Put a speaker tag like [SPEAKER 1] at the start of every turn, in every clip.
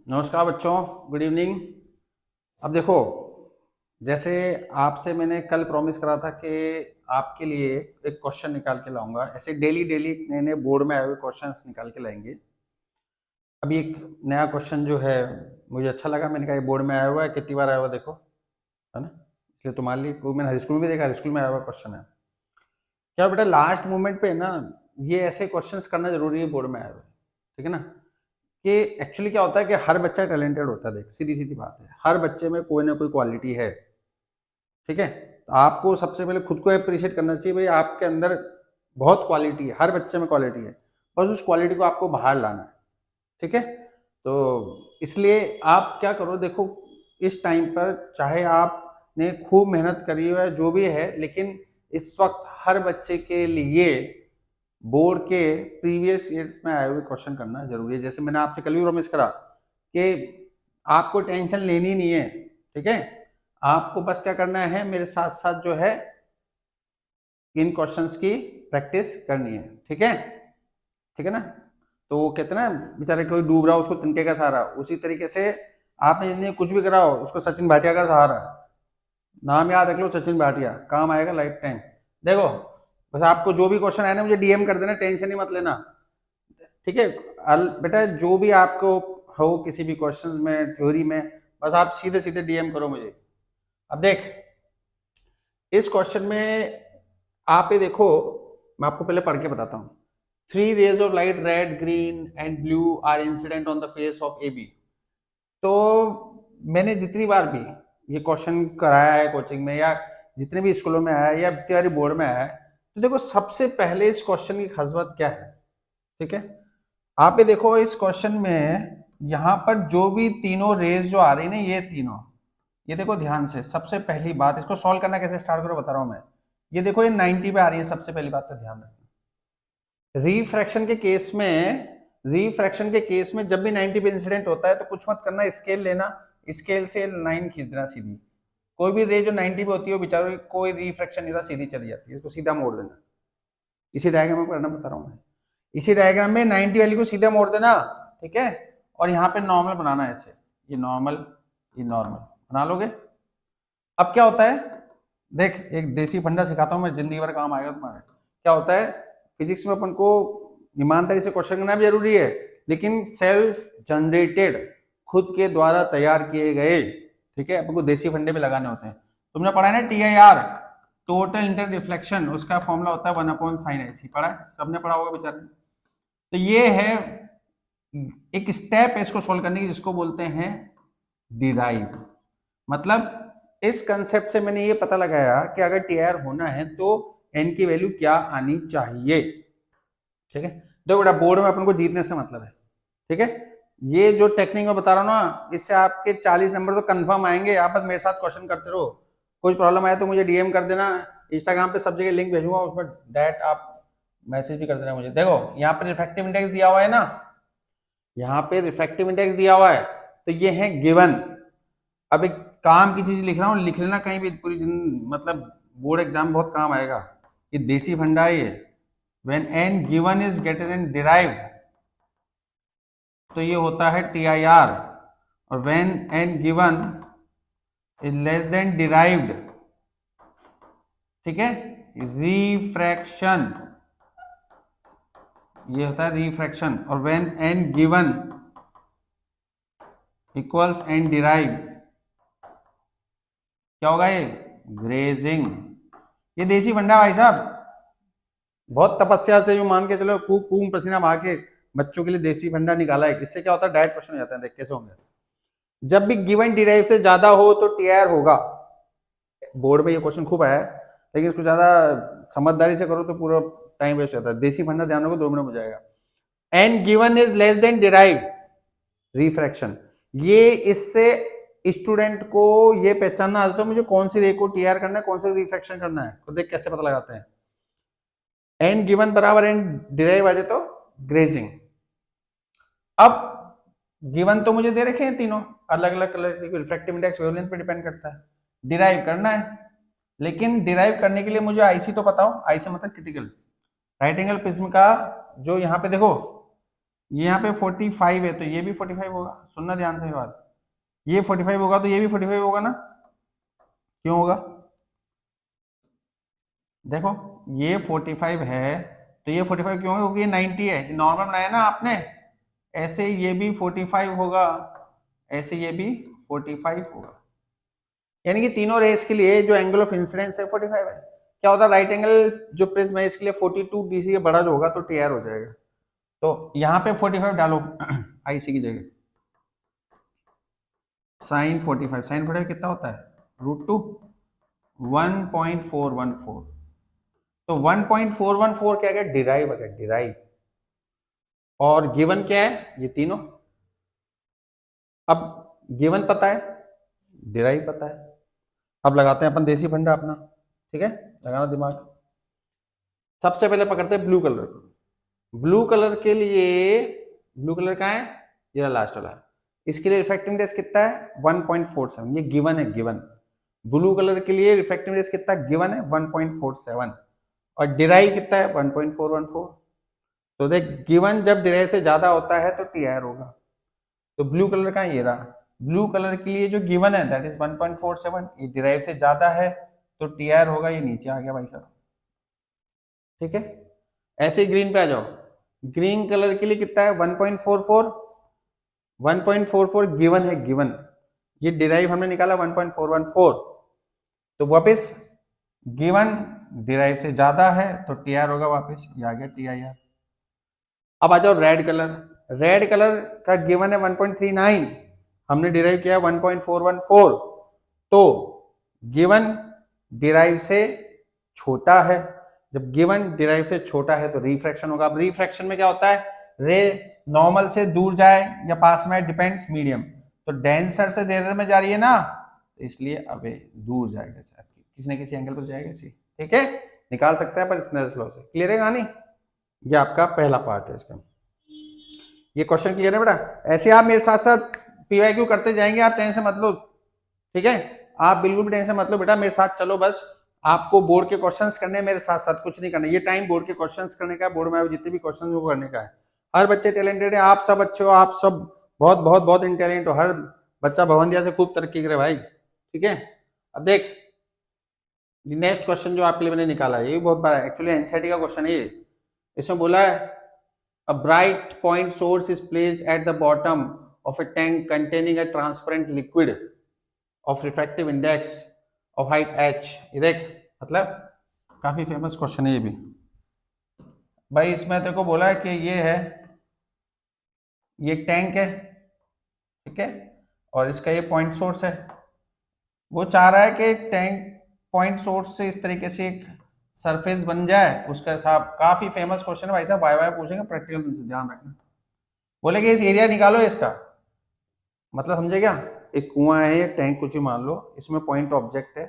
[SPEAKER 1] नमस्कार बच्चों, good evening. अब देखो, जैसे आपसे मैंने कल प्रॉमिस करा था कि आपके लिए एक क्वेश्चन निकाल के लाऊंगा। ऐसे डेली डेली नए नए बोर्ड में आए हुए क्वेश्चंस निकाल के लाएंगे। अभी एक नया क्वेश्चन जो है मुझे अच्छा लगा, मैंने कहा ये बोर्ड में आया हुआ है, कितनी बार आया हुआ देखो, है ना। इसलिए तुम्हारे लिए कोई, मैंने हाई स्कूल में भी देखा, हाई स्कूल में आया हुआ क्वेश्चन है। क्या बेटा, लास्ट मोमेंट पे ना ये ऐसे क्वेश्चंस करना जरूरी है बोर्ड में आए हुए, ठीक है ना। कि एक्चुअली क्या होता है कि हर बच्चा टैलेंटेड होता है। देख, सीधी सीधी बात है, हर बच्चे में कोई ना कोई क्वालिटी है, ठीक है। तो आपको सबसे पहले खुद को अप्रिशिएट करना चाहिए, भाई आपके अंदर बहुत क्वालिटी है, हर बच्चे में क्वालिटी है, बस उस क्वालिटी को आपको बाहर लाना है, ठीक है। तो इसलिए आप क्या करो, देखो इस टाइम पर चाहे आपने खूब मेहनत करी हो या जो भी है, लेकिन इस वक्त हर बच्चे के लिए बोर्ड के प्रीवियस ईयर्स में आए हुए क्वेश्चन करना जरूरी है। जैसे मैंने आपसे कल भी प्रॉमिस करा कि आपको टेंशन लेनी नहीं है, ठीक है। आपको बस क्या करना है, मेरे साथ साथ जो है इन क्वेश्चंस की प्रैक्टिस करनी है, ठीक है, ठीक है ना। तो वो कहते हैं ना, बेचारे कोई डूब रहा हो उसको तिनके का सहारा, उसी तरीके से आपने जिंदगी में कुछ भी करा हो उसको सचिन भाटिया का सहारा। नाम याद रख लो, सचिन भाटिया, काम आएगा लाइफ टाइम। देखो, बस आपको जो भी क्वेश्चन आए ना मुझे डीएम कर देना, टेंशन ही मत लेना, ठीक है। बेटा जो भी आपको हो किसी भी क्वेश्चंस में, थ्योरी में, बस आप सीधे सीधे डीएम करो मुझे। अब देख, इस क्वेश्चन में आप ये देखो, मैं आपको पहले पढ़ के बताता हूँ। 3 rays of light, red, green and blue, are incident on the face of A B. तो मैंने जितनी बार भी ये क्वेश्चन कराया है कोचिंग में, या जितने भी स्कूलों में आया है, या इतनी बोर्ड में आया है, तो देखो सबसे पहले इस क्वेश्चन की खास बात क्या है, ठीक है। आप ये देखो, इस क्वेश्चन में यहां पर जो भी तीनों रेज जो आ रही ना, ये तीनों, ये देखो ध्यान से, सबसे पहली बात, इसको सॉल्व करना कैसे स्टार्ट करो बता रहा हूं मैं। ये देखो, ये 90 पे आ रही है, सबसे पहली बात का ध्यान रखना। रिफ्रैक्शन के केस में जब भी 90 पे इंसिडेंट होता है तो कुछ मत करना, स्केल लेना, स्केल से लाइन खींच देना सीधी। कोई भी रे जो 90 पे होती है वो बेचारों कोई रिफ्रैक्शन नहीं था, सीधी चली जाती है, इसको सीधा मोड़ देना। इसी डायग्राम में करना बता रहा हूं मैं। इसी डायग्राम में 90 वैल्यू को सीधे मोड़ देना, ठीक है। और यहाँ पे नॉर्मल बनाना है ऐसे, ये नॉर्मल, ये नॉर्मल बना लोगे। अब क्या होता है, देख एक देसी फंडा सिखाता हूं मैं, जिंदगी भर काम आएगा तुम्हारे। क्या होता है, फिजिक्स में अपन को ईमानदारी से क्वेश्चन करना भी जरूरी है, लेकिन सेल्फ जनरेटेड, खुद के द्वारा तैयार किए गए, ठीक है, अपन को देसी फंडे पे लगाने होते हैं। तुमने पढ़ा है ना TIR, टोटल इंटर रिफ्लेक्शन, उसका फॉर्मूला होता है 1/sin, पढ़ा है, सबने पढ़ा होगा बेचारे। तो ये है एक स्टेप है इसको सोल्व करने की, जिसको बोलते हैं डिराइव। मतलब इस कंसेप्ट से मैंने ये पता लगाया कि अगर TIR होना है तो n की वैल्यू क्या आनी चाहिए, ठीक है। देखो बेटा, बोर्ड में अपन को जीतने से मतलब है, ठीक है। ये जो टेक्निक मैं बता रहा हूँ ना, इससे आपके 40 नंबर तो कंफर्म आएंगे। आप बस मेरे साथ क्वेश्चन करते रहो, कोई प्रॉब्लम आए तो मुझे डीएम कर देना, इंस्टाग्राम पे सब जगह लिंक भेजूंगा, उसमें डायरेक्ट आप मैसेज भी कर देना मुझे। देखो यहाँ पे रिफ्रैक्टिव इंडेक्स दिया हुआ है ना, यहाँ पे रिफ्रैक्टिव इंडेक्स दिया हुआ है, तो ये है गिवन। अब एक काम की चीज लिख रहा हूँ, लिख लेना कहीं भी, पूरी मतलब बोर्ड एग्जाम बहुत काम आएगा। ये देसी फंडा है ये, when n given is greater than derived, तो ये होता है TIR, और when n given is less than derived, ठीक है, रिफ्रैक्शन, ये होता है रिफ्रैक्शन। और when n given equals n derived, क्या होगा ये, ग्रेजिंग। ये देसी फंडा भाई साहब, बहुत तपस्या से जो मान के चलो, खूब खूब पसीना बहा के बच्चों के लिए देसी फंडा निकाला है। इससे क्या होता है, डायरेक्ट क्वेश्चन हो जाता है, देख कैसे होंगे। जब भी गिवन डिराइव से ज्यादा हो तो TIR होगा। बोर्ड में ये क्वेश्चन खूब आया है, लेकिन इसको ज्यादा समझदारी से करो तो पूरा टाइम वेस्ट होता है। देसी फंडा ध्यान रखो, 2 मिनट हो जाएगा। n given is less than derive, refraction. ये इससे स्टूडेंट को ये पहचानना आता है मुझे कौन सी रे को TIR करना है, कौन सा रिफ्रैक्शन करना है, तो देख कैसे पता लगाते हैं। n गिवन बराबर n डिराइव आ जाए तो ग्रेजिंग। अब गिवन तो मुझे दे रखे हैं तीनों अलग अलग कलर के, रिफ्रैक्टिव इंडेक्स वेवलेंथ पे डिपेंड करता है, डिराइव करना है। लेकिन डिराइव करने के लिए मुझे आईसी तो बताओ, आईसी मतलब क्रिटिकल राइट एंगल प्रिज्म का, जो यहाँ पे देखो ये यहाँ पे 45 है तो ये भी 45 होगा। सुनना ध्यान से बात, ये 45 होगा तो ये भी 45 होगा ना, क्यों होगा? देखो ये 45 है तो ये 45 क्यों होगा? क्योंकि ये 90 है, नॉर्मल बनाया ना आपने, ऐसे ये भी 45 होगा, ऐसे ये भी 45 होगा। यानी कि तीनों रेस के लिए जो एंगल ऑफ इंसिडेंस है 45 है। क्या होता है, राइट एंगल जो प्रिज्म है इसके लिए 42 BC के बड़ा जो होगा तो टीआर हो जाएगा। तो यहाँ पे 45 डालो आईसी की जगह, साइन 45 कितना होता है? √2, 1.414। तो 1.414 क्या है? डिराइव है, डिराइव। और गिवन क्या है? ये तीनों। अब गिवन पता है, डिराइव पता है, अब लगाते हैं अपन देसी फंडा अपना, ठीक है, लगाना दिमाग। सबसे पहले पकड़ते हैं ब्लू कलर को। ब्लू कलर के लिए, ब्लू कलर का है ये लास्ट वाला, इसके लिए रिफ्रैक्टिव इंडेक्स कितना है? 1.47। ये गिवन है, गिवन। ब्लू कलर के लिए रिफ्रैक्टिव इंडेक्स कितना गिवन है? 1.47। और डिराइव कितना है? 1.414। तो देख, गिवन जब डिराइव से ज्यादा होता है तो टीआर होगा। तो ब्लू कलर का ये रहा, ब्लू कलर के लिए जो गिवन है दैट इज 1.47, ये डिराइव से ज्यादा है तो टीआर होगा। ये नीचे आ गया भाई साहब, ठीक है। ऐसे ही ग्रीन पे आ जाओ, ग्रीन कलर के लिए कितना है? 1.44। 1.44 गिवन है, गिवन। ये डिराइव हमने निकाला 1.414, तो वापस गिवन डिराइव से ज्यादा है तो टीआर होगा, वापस ये आ गया टीआईआर। अब आ जाओ रेड कलर। रेड कलर का गिवन है 1.39, हमने डिराइव किया 1.414, तो गिवन डिराइव से छोटा है। जब गिवन डिराइव से छोटा है तो रिफ्रैक्शन होगा। अब रिफ्रैक्शन में क्या होता है? रे नॉर्मल से दूर जाए या पास में, डिपेंड्स मीडियम। तो डेंसर से रेयर में जा रही है ना, तो इसलिए अबे दूर जाएगा, किसी न किसी एंगल पर जाएगा इसी, ठीक है। निकाल सकते हैं पर स्नेल्स लॉ से। क्लियर है कहानी? ये आपका पहला पार्ट है इसका। ये क्वेश्चन क्लियर है बेटा? ऐसे आप मेरे साथ साथ पीवाईक्यू करते जाएंगे, आप टेंशन मत लो, ठीक है। आप बिल्कुल भी टेंशन मत लो बेटा, मेरे साथ चलो बस। आपको बोर्ड के क्वेश्चंस करने मेरे साथ साथ, कुछ नहीं करना। ये टाइम बोर्ड के क्वेश्चंस करने का, बोर्ड में जितने भी क्वेश्चन वो करने का है। हर बच्चे टैलेंटेड है, आप सब अच्छे हो, आप सब बहुत बहुत बहुत इंटेलिजेंट हो। हर बच्चा भवंदिया से खूब तरक्की करे भाई, ठीक है। अब देख नेक्स्ट क्वेश्चन जो आपके लिए मैंने निकाला है, ये भी बहुत बड़ा है, एक्चुअली एनसीईआरटी का क्वेश्चन है ये। इसमें बोला है a bright point source is placed at the bottom of a tank containing a transparent liquid of refractive index of height h। ये देख, मतलब काफी फेमस क्वेश्चन है ये भी भाई। इसमें तेरे को बोला है कि ये है, ये एक टैंक है, ठीक है, और इसका ये पॉइंट सोर्स है। वो चाह रहा है कि टैंक पॉइंट सोर्स से इस तरीके से एक सरफेस बन जाए उसका हिसाब। काफी फेमस क्वेश्चन है भाई साहब, वाई पूछेंगे, प्रैक्टिकल तुमसे ध्यान रखना। बोले कि इस एरिया निकालो इसका, मतलब समझे क्या? एक कुआं है, ये टैंक कुछ ही मान लो, इसमें पॉइंट ऑब्जेक्ट है,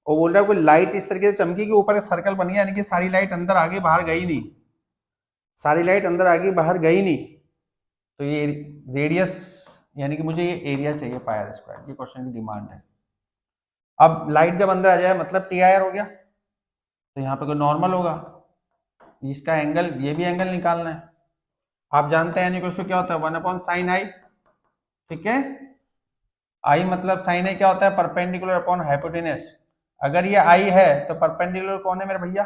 [SPEAKER 1] और बोल रहा है कोई लाइट इस तरीके से चमकी कि ऊपर एक सर्कल बन गया, यानी कि सारी लाइट अंदर आगे बाहर गई नहीं, सारी लाइट अंदर आगे बाहर गई नहीं। तो ये रेडियस, यानी कि मुझे ये एरिया चाहिए पायर स्क्वायर, ये क्वेश्चन की डिमांड है। अब लाइट जब अंदर आ जाए मतलब टीआईआर हो गया, तो यहाँ पे कोई नॉर्मल होगा, इसका एंगल, ये भी एंगल निकालना है। आप जानते हैं यानी क्या होता है? 1/sin i, ठीक है। आई मतलब साइन आई क्या होता है? Perpendicular upon hypotenuse. अगर ये आई है तो परपेंडिकुलर कौन है मेरे भैया?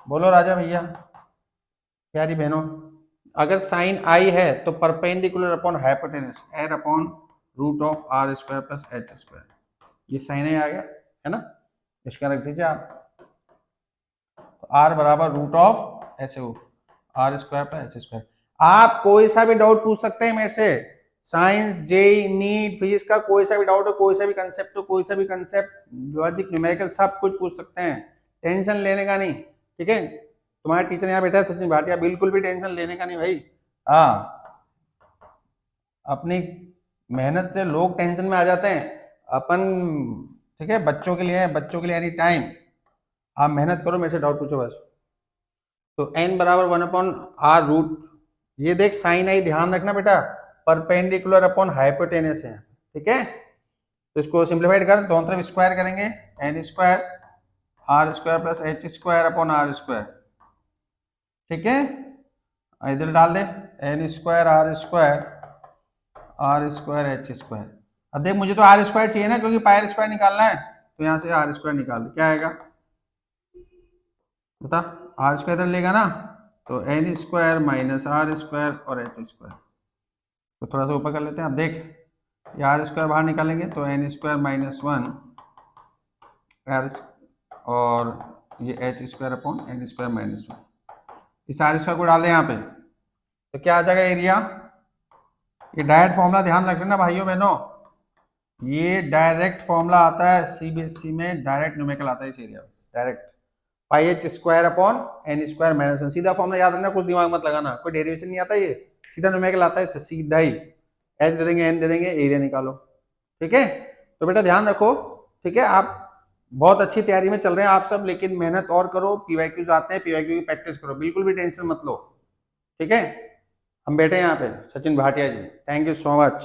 [SPEAKER 1] बोलो राजा भैया, प्यारी बहनों। अगर साइन आई है तो perpendicular upon hypotenuse, N upon √r² + h²। ये साइन आई आ गया है ना, इसका रख दीजिए आप। तो r बराबर √ ऐसे हो r² + h²। आप कोई सा भी डाउट पूछ सकते हैं मेरे से, साइंस, जेई, नीट, फिजिक्स का कोई सा भी डाउट हो, कोई सा भी कंसेप्ट हो, कोई सा भी कंसेप्ट, लॉजिक, न्यूमेरिकल, सब कुछ पूछ सकते हैं। टेंशन लेने का नहीं, ठीक है। तुम्हारा टीचर यहाँ बैठा है सचिन भाटिया, बिल्कुल भी टेंशन लेने का नहीं भाई। हाँ, अपनी मेहनत से लोग टेंशन में आ जाते हैं, अपन ठीक है बच्चों के लिए एनी टाइम आप मेहनत करो, मेरे से डाउट पूछो बस। तो n बराबर 1/r√। ये देख साइन आई, ध्यान रखना बेटा, परपेंडिकुलर अपॉन हाइपोटेनस है, ठीक है। तो इसको सिंप्लीफाइड कर, दोनों तरफ स्क्वायर करेंगे, n² r² + h² upon r², ठीक है। इधर डाल दे n square r square h square. अब देख मुझे तो आर स्क्वायर चाहिए ना, क्योंकि पाई स्क्वायर निकालना है, तो यहाँ से आर स्क्वायर निकाल दे, क्या आएगा बता। आर स्क्वायर इधर लेगा ना, तो N square minus R square और एच स्क्वायर। तो थोड़ा सा ऊपर कर लेते हैं। अब देख ये आर स्क्वायर बाहर निकालेंगे तो N square minus one R और ये H square upon N square minus one. इस आर स्क्वायर को डाल दें यहाँ पे, तो क्या आ जाएगा एरिया। ये डायरेक्ट फॉर्मूला ध्यान रख लेना भाइयों बहनों, ये डायरेक्ट फॉर्मूला आता है सीबीएसई में, डायरेक्ट न्यूमेरिकल आता है इस एरिया में, direct pi h square upon N square minus one. सीधा फॉर्मूला याद रखना, कुछ दिमाग मत लगाना, कोई डेरिवेशन नहीं आता, ये सीधा न्यूमेरिकल आता है इस पे, सीधा ही एच दे देंगे एन दे देंगे एरिया निकालो। ठीक है, तो बेटा ध्यान रखो। ठीक है, आप बहुत अच्छी तैयारी में चल रहे हैं आप सब, लेकिन मेहनत और करो, पीवाईक्यूज आते हैं, पीवाईक्यू की प्रैक्टिस करो, बिल्कुल भी टेंशन मत लो। ठीक है, हम बैठे हैं यहाँ पे सचिन भाटिया जी, थैंक यू सो मच।